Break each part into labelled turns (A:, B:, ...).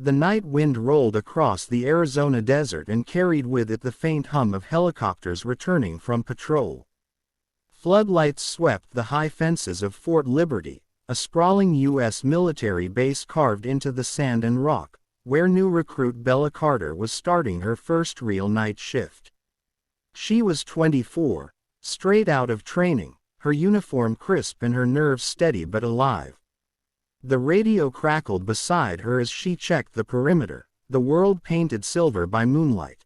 A: The night wind rolled across the Arizona desert and carried with it the faint hum of helicopters returning from patrol. Floodlights swept the high fences of Fort Liberty, a sprawling U.S. military base carved into the sand and rock, where new recruit Bella Carter was starting her first real night shift. She was 24, straight out of training, her uniform crisp and her nerves steady but alive. The radio crackled beside her as she checked the perimeter, the world painted silver by moonlight.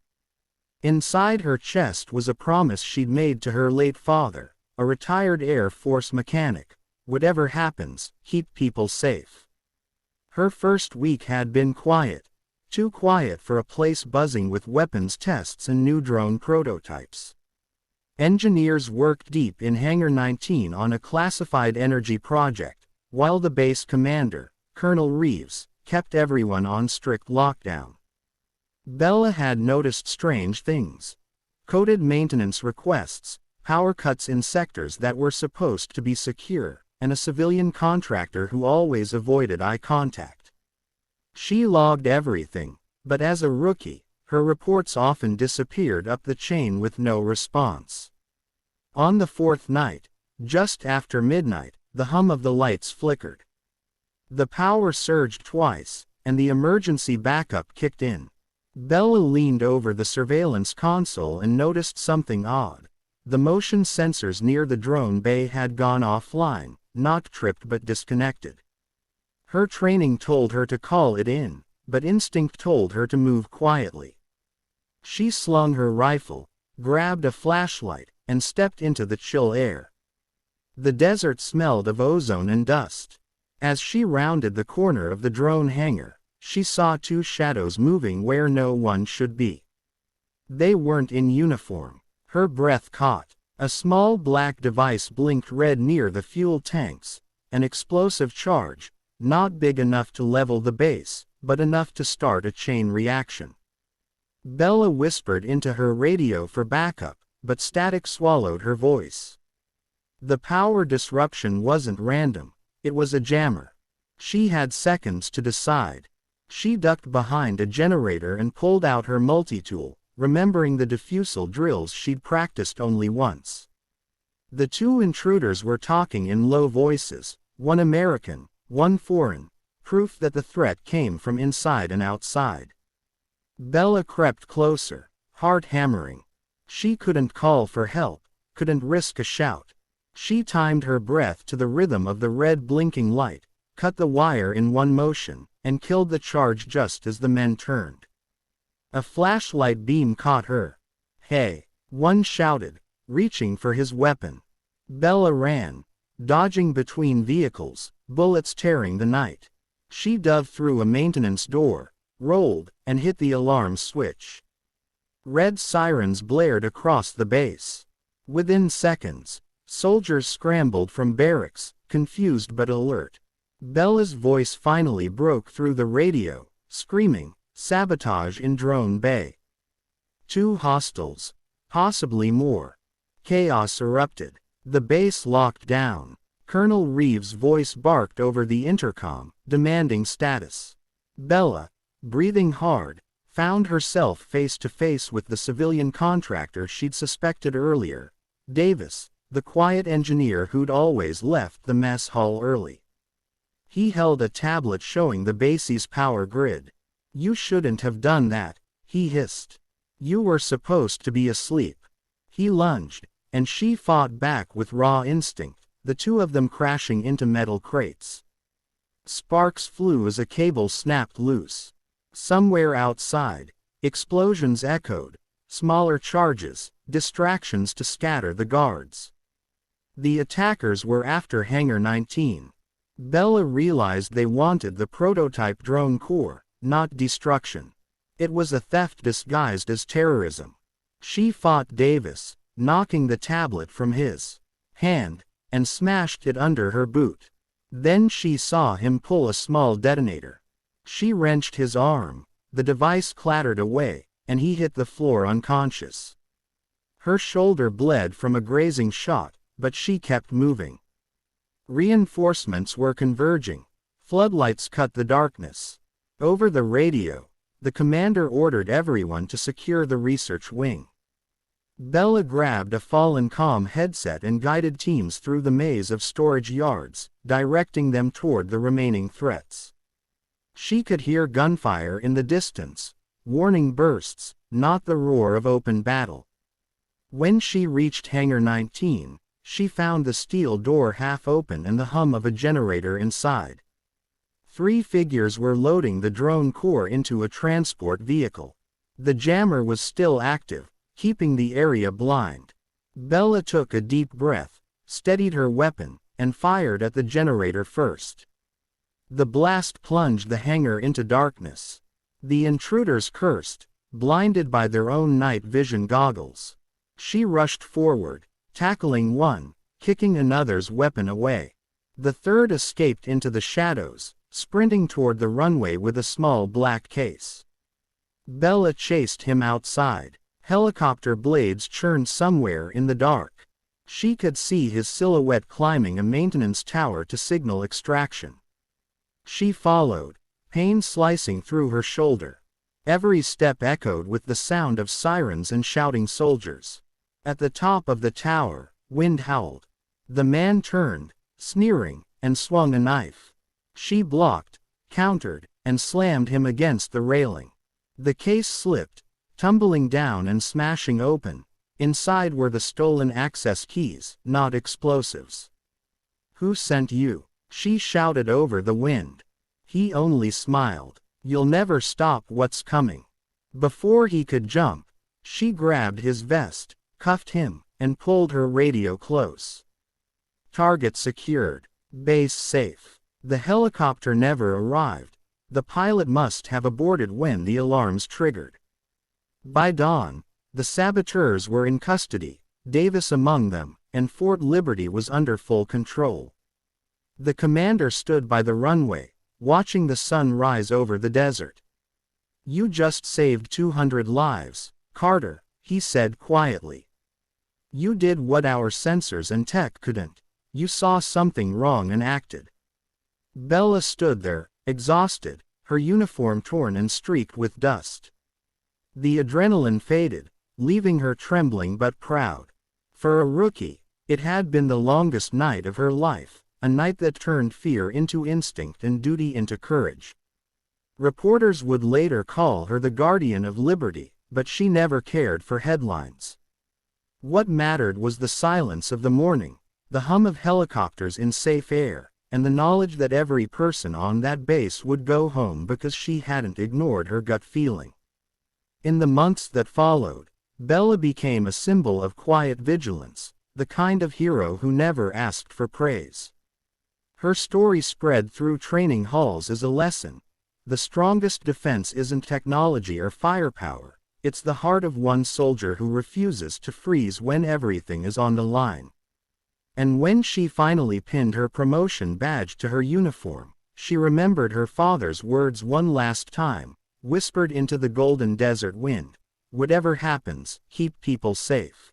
A: Inside her chest was a promise she'd made to her late father, a retired Air Force mechanic: whatever happens, keep people safe. Her first week had been quiet, too quiet for a place buzzing with weapons tests and new drone prototypes. Engineers worked deep in Hangar 19 on a classified energy project, while the base commander, Colonel Reeves, kept everyone on strict lockdown. Bella had noticed strange things. Coded maintenance requests, power cuts in sectors that were supposed to be secure, and a civilian contractor who always avoided eye contact. She logged everything, but as a rookie, her reports often disappeared up the chain with no response. On the fourth night, just after midnight, the hum of the lights flickered. The power surged twice, and the emergency backup kicked in. Bella leaned over the surveillance console and noticed something odd. The motion sensors near the drone bay had gone offline, not tripped but disconnected. Her training told her to call it in, but instinct told her to move quietly. She slung her rifle, grabbed a flashlight, and stepped into the chill air. The desert smelled of ozone and dust. As she rounded the corner of the drone hangar, she saw two shadows moving where no one should be. They weren't in uniform. Her breath caught. A small black device blinked red near the fuel tanks, an explosive charge, not big enough to level the base, but enough to start a chain reaction. Bella whispered into her radio for backup, but static swallowed her voice. The power disruption wasn't random, it was a jammer. She had seconds to decide. She ducked behind a generator and pulled out her multi-tool, remembering the diffusal drills she'd practiced only once. The two intruders were talking in low voices, one American, one foreign, proof that the threat came from inside and outside. Bella crept closer, heart hammering. She couldn't call for help, couldn't risk a shout. She timed her breath to the rhythm of the red blinking light, cut the wire in one motion, and killed the charge just as the men turned. A flashlight beam caught her. "Hey!" one shouted, reaching for his weapon. Bella ran, dodging between vehicles, bullets tearing the night. She dove through a maintenance door, rolled, and hit the alarm switch. Red sirens blared across the base. Within seconds, soldiers scrambled from barracks, confused but alert. Bella's voice finally broke through the radio, screaming, "Sabotage in drone bay. 2 hostiles. Possibly more." Chaos erupted. The base locked down. Colonel Reeves' voice barked over the intercom, demanding status. Bella, breathing hard, found herself face to face with the civilian contractor she'd suspected earlier, Davis, the quiet engineer who'd always left the mess hall early. He held a tablet showing the base's power grid. "You shouldn't have done that," he hissed. "You were supposed to be asleep." He lunged, and she fought back with raw instinct, the two of them crashing into metal crates. Sparks flew as a cable snapped loose. Somewhere outside, explosions echoed, smaller charges, distractions to scatter the guards. The attackers were after Hangar 19. Bella realized they wanted the prototype drone core, not destruction. It was a theft disguised as terrorism. She fought Davis, knocking the tablet from his hand, and smashed it under her boot. Then she saw him pull a small detonator. She wrenched his arm, the device clattered away, and he hit the floor unconscious. Her shoulder bled from a grazing shot, but she kept moving. Reinforcements were converging. Floodlights cut the darkness. Over the radio, the commander ordered everyone to secure the research wing. Bella grabbed a fallen comm headset and guided teams through the maze of storage yards, directing them toward the remaining threats. She could hear gunfire in the distance, warning bursts, not the roar of open battle. When she reached Hangar 19, she found the steel door half open and the hum of a generator inside. 3 figures were loading the drone core into a transport vehicle. The jammer was still active, keeping the area blind. Bella took a deep breath, steadied her weapon, and fired at the generator first. The blast plunged the hangar into darkness. The intruders cursed, blinded by their own night vision goggles. She rushed forward, tackling one, kicking another's weapon away. The third escaped into the shadows, sprinting toward the runway with a small black case. Bella chased him outside. Helicopter blades churned somewhere in the dark. She could see his silhouette climbing a maintenance tower to signal extraction. She followed, pain slicing through her shoulder. Every step echoed with the sound of sirens and shouting soldiers. At the top of the tower, wind howled. The man turned, sneering, and swung a knife. She blocked, countered, and slammed him against the railing. The case slipped, tumbling down and smashing open. Inside were the stolen access keys, not explosives. "Who sent you?" she shouted over the wind. He only smiled. "You'll never stop what's coming." Before he could jump, she grabbed his vest, cuffed him, and pulled her radio close. Target secured. Base safe. The helicopter never arrived. The pilot must have aborted when the alarms triggered. By dawn, the saboteurs were in custody, Davis among them, and Fort Liberty was under full control. The commander stood by the runway, watching the sun rise over the desert. "You just saved 200 lives, Carter," he said quietly. "You did what our sensors and tech couldn't. You saw something wrong and acted." Bella stood there, exhausted, her uniform torn and streaked with dust. The adrenaline faded, leaving her trembling but proud. For a rookie, it had been the longest night of her life, a night that turned fear into instinct and duty into courage. Reporters would later call her the Guardian of Liberty, but she never cared for headlines. What mattered was the silence of the morning, the hum of helicopters in safe air, and the knowledge that every person on that base would go home because she hadn't ignored her gut feeling. In the months that followed, Bella became a symbol of quiet vigilance, the kind of hero who never asked for praise. Her story spread through training halls as a lesson. The strongest defense isn't technology or firepower, it's the heart of one soldier who refuses to freeze when everything is on the line. And when she finally pinned her promotion badge to her uniform, she remembered her father's words one last time, whispered into the golden desert wind: "Whatever happens, keep people safe."